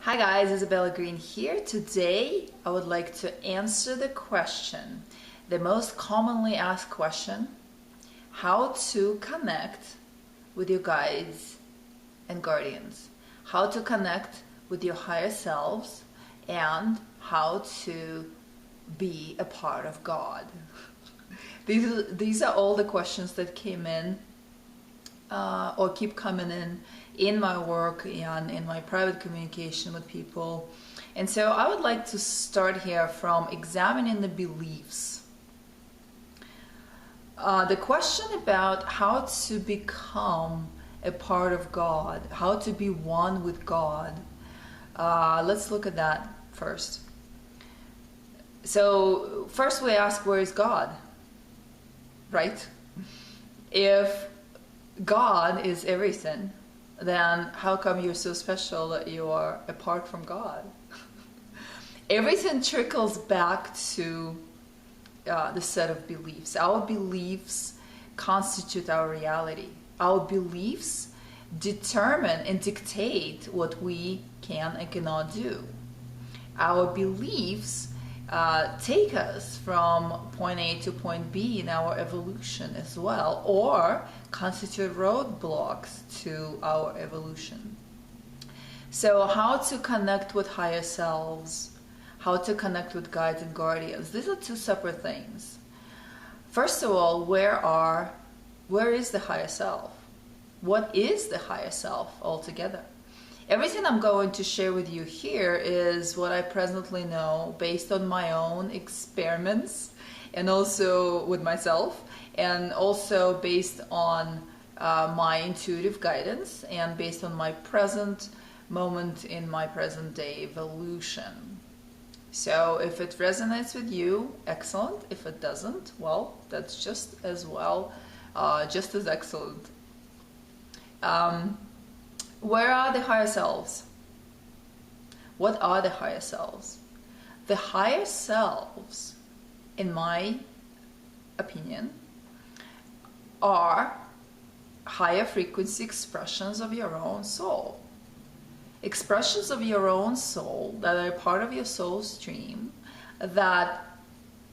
Hi guys, Isabella Greene here. Today I would like to answer the question, the most commonly asked question, how to connect with your guides and guardians, how to connect with your higher selves, and how to be a part of God. These are all the questions that came in or keep coming in my work and in my private communication with people. And so I would like to start here from examining the beliefs. The question about how to become a part of God, how to be one with God. Let's look at that first. So first we ask, where is God? Right? If God is everything, then how come you're so special that you are apart from God? Everything trickles back to the set of beliefs. Our beliefs constitute our reality. Our beliefs determine and dictate what we can and cannot do. Our beliefs take us from point A to point B in our evolution as well, or constitute roadblocks to our evolution. So how to connect with higher selves, how to connect with guides and guardians, these are two separate things. First of all, where is the higher self? What is the higher self altogether? Everything I'm going to share with you here is what I presently know based on my own experiments and also with myself, and also based on my intuitive guidance and based on my present moment in my present day evolution. So if it resonates with you, excellent. If it doesn't, well, that's just as well, just as excellent. Where are the higher selves? What are the higher selves? The higher selves, in my opinion, are higher frequency expressions of your own soul. Expressions of your own soul that are part of your soul stream, that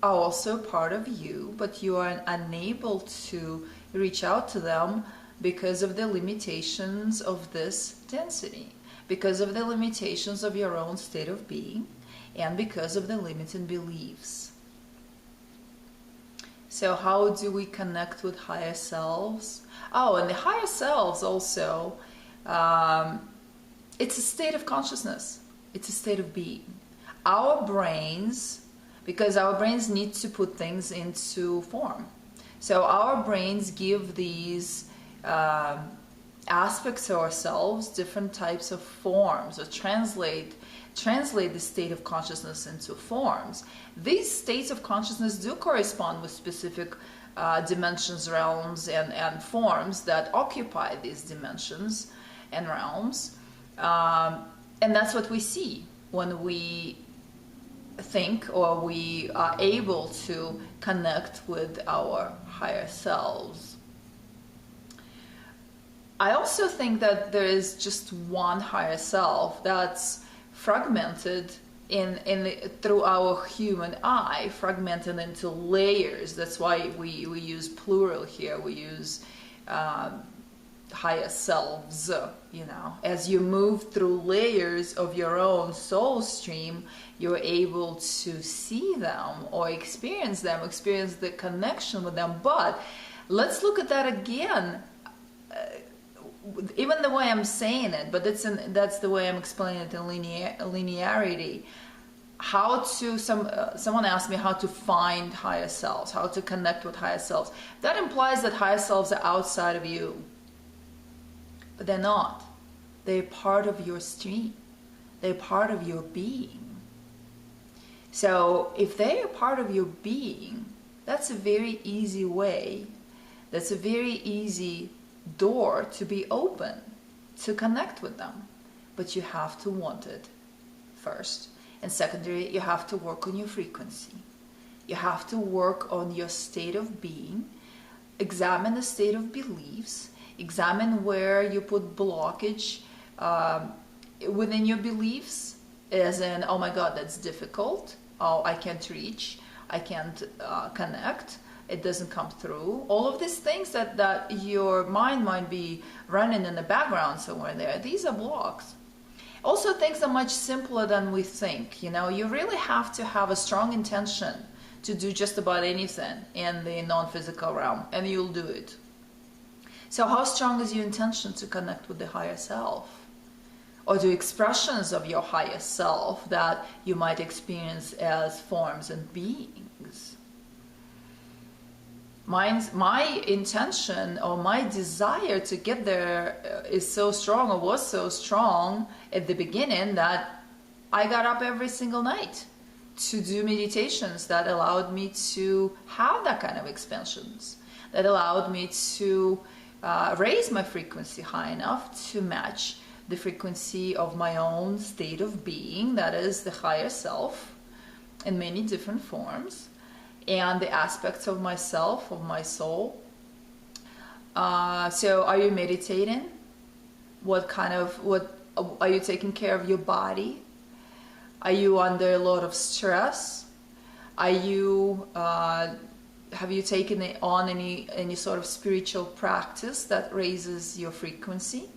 are also part of you, but you are unable to reach out to them because of the limitations of this density, because of the limitations of your own state of being, and because of the limiting beliefs. So how do we connect with higher selves? Oh, and the higher selves also, it's a state of consciousness. It's a state of being. Our brains, because our brains need to put things into form. So our brains give these aspects of ourselves different types of forms, or translate the state of consciousness into forms. These states of consciousness do correspond with specific dimensions, realms, and forms that occupy these dimensions and realms, and that's what we see when we think or we are able to connect with our higher selves. I also think that there is just one higher self that's fragmented through our human eye, fragmented into layers. That's why we use plural here. We use higher selves, As you move through layers of your own soul stream, you're able to see them or experience the connection with them. But let's look at that again. Even the way I'm saying it, but that's the way I'm explaining it in linearity. How to someone asked me how to find higher selves, how to connect with higher selves. That implies that higher selves are outside of you, but they're not. They're part of your stream. They're part of your being. So if they are part of your being, that's a very easy way. That's a very easy door to be open to connect with them, but you have to want it first, and secondary, you have to work on your frequency. You have to work on your state of being, examine the state of beliefs, examine where you put blockage within your beliefs, as in, oh my God, that's difficult. Oh, I can't reach. I can't connect. It doesn't come through. All of these things that your mind might be running in the background somewhere there, these are blocks. Also, things are much simpler than we think. You know, you really have to have a strong intention to do just about anything in the non-physical realm, and you'll do it. So how strong is your intention to connect with the higher self? Or the expressions of your higher self that you might experience as forms and beings? My intention or my desire to get there is so strong, or was so strong at the beginning, that I got up every single night to do meditations that allowed me to have that kind of expansions, that allowed me to raise my frequency high enough to match the frequency of my own state of being, that is the higher self, in many different forms, and the aspects of myself, of my soul. So are you meditating? What are you taking care of your body? Are you under a lot of stress? Are you have you taken on any sort of spiritual practice that raises your frequency?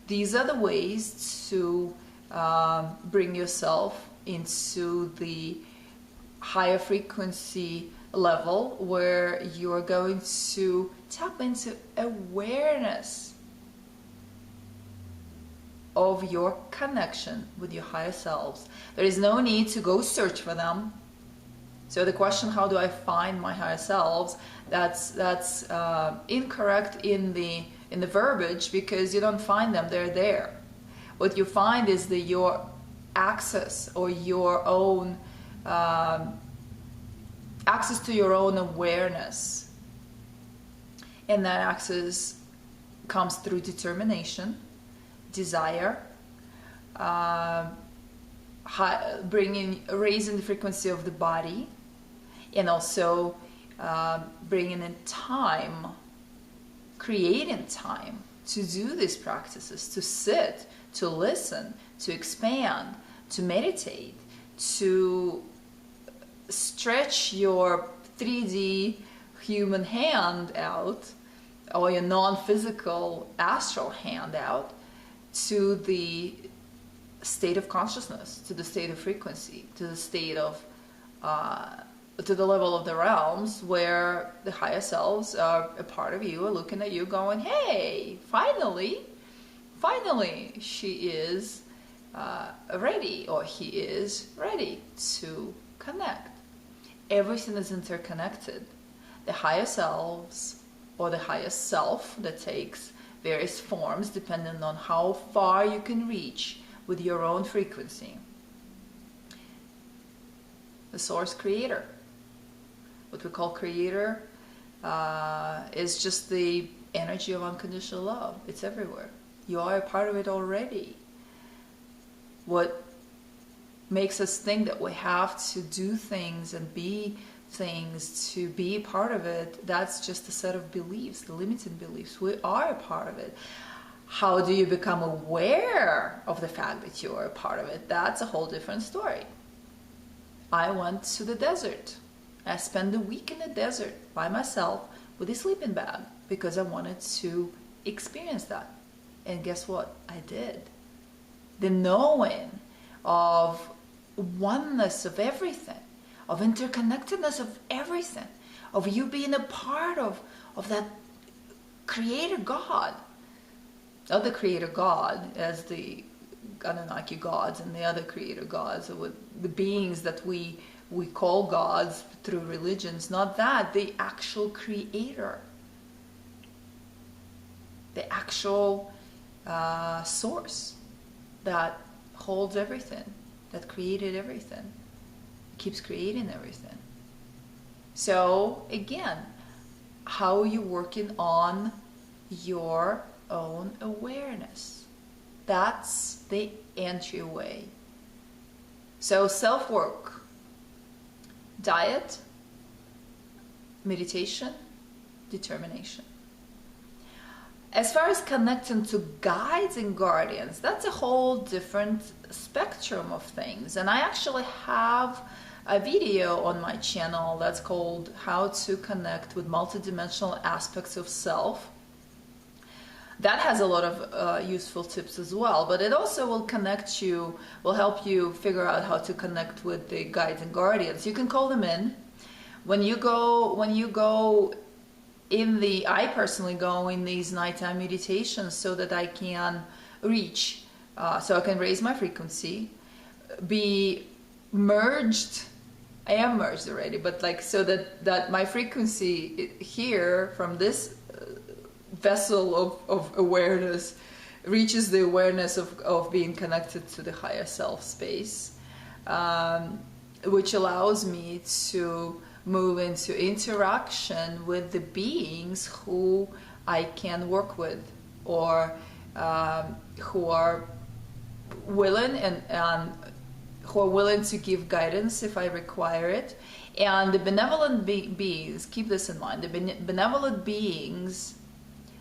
These are the ways to bring yourself into the higher frequency level, where you're going to tap into awareness of your connection with your higher selves. There is no need to go search for them. So the question, how do I find my higher selves? That's incorrect in the verbiage, because you don't find them, they're there. What you find is your access, or your own access to your own awareness. And that access comes through determination, desire, raising the frequency of the body, and also bringing in time, creating time to do these practices, to sit, to listen, to expand, to meditate, to stretch your 3D human hand out, or your non-physical astral hand out, to the state of consciousness, to the state of frequency, to the state of to the level of the realms, where the higher selves are a part of you, are looking at you going, hey, finally she is ready, or he is ready to connect. Everything is interconnected. The higher selves, or the higher self, that takes various forms depending on how far you can reach with your own frequency. The source creator. What we call creator is just the energy of unconditional love. It's everywhere. You are a part of it already. What makes us think that we have to do things and be things to be part of it, that's just a set of beliefs, the limiting beliefs. We are a part of it. How do you become aware of the fact that you are a part of it? That's a whole different story. I went to the desert. I spent a week in the desert by myself with a sleeping bag because I wanted to experience that. And guess what? I did. The knowing of oneness of everything, of interconnectedness of everything, of you being a part of that creator God. Not the creator God as the Anunnaki gods and the other creator gods, or the beings that we call gods through religions. Not that, the actual creator. The actual source that holds everything, that created everything, keeps creating everything. So again, how are you working on your own awareness? That's the entryway. So self-work, diet, meditation, determination. As far as connecting to guides and guardians, that's a whole different spectrum of things. And I actually have a video on my channel that's called How to Connect with Multidimensional Aspects of Self. That has a lot of useful tips as well, but it also will help you figure out how to connect with the guides and guardians. You can call them in. When you go I personally go in these nighttime meditations so that I can reach, so I can raise my frequency, be merged. I am merged already, but like so that my frequency here from this vessel of awareness reaches the awareness of being connected to the higher self space, which allows me to move into interaction with the beings who I can work with, or who are willing and who are willing to give guidance if I require it. And the benevolent beings, keep this in mind, the benevolent beings,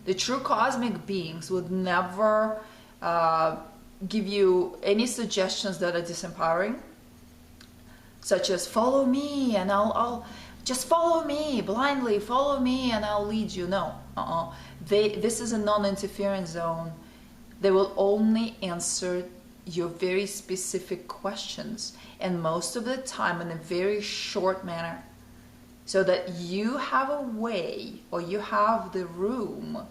the true cosmic beings, would never give you any suggestions that are disempowering, such as follow me and I'll just follow me blindly, follow me and I'll lead you. No, this is a non-interference zone. They will only answer your very specific questions, and most of the time in a very short manner, so that you have a way, or you have the room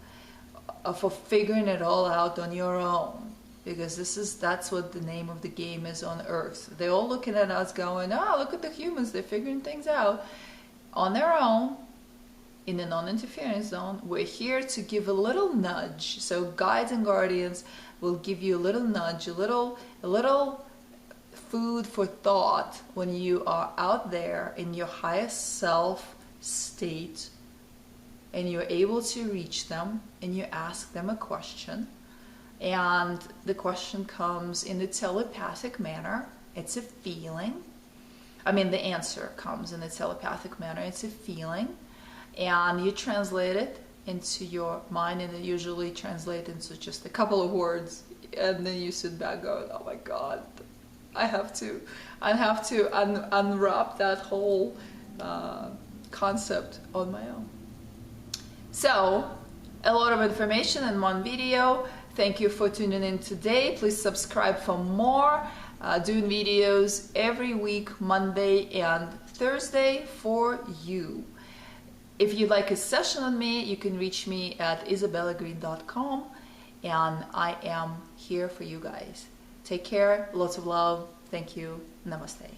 for figuring it all out on your own. Because that's what the name of the game is on Earth. They're all looking at us going, oh, look at the humans, they're figuring things out on their own in a non-interference zone. We're here to give a little nudge. So guides and guardians will give you a little nudge, a little food for thought when you are out there in your highest self state and you're able to reach them and you ask them a question. And the question comes in a telepathic manner. It's a feeling. I mean, the answer comes in a telepathic manner. It's a feeling. And you translate it into your mind, and it usually translates into just a couple of words. And then you sit back going, oh my God, I have to unwrap that whole concept on my own. So, a lot of information in one video. Thank you for tuning in today. Please subscribe for more. Doing videos every week, Monday and Thursday for you. If you'd like a session on me, you can reach me at isabellagreen.com, and I am here for you guys. Take care, lots of love. Thank you. Namaste.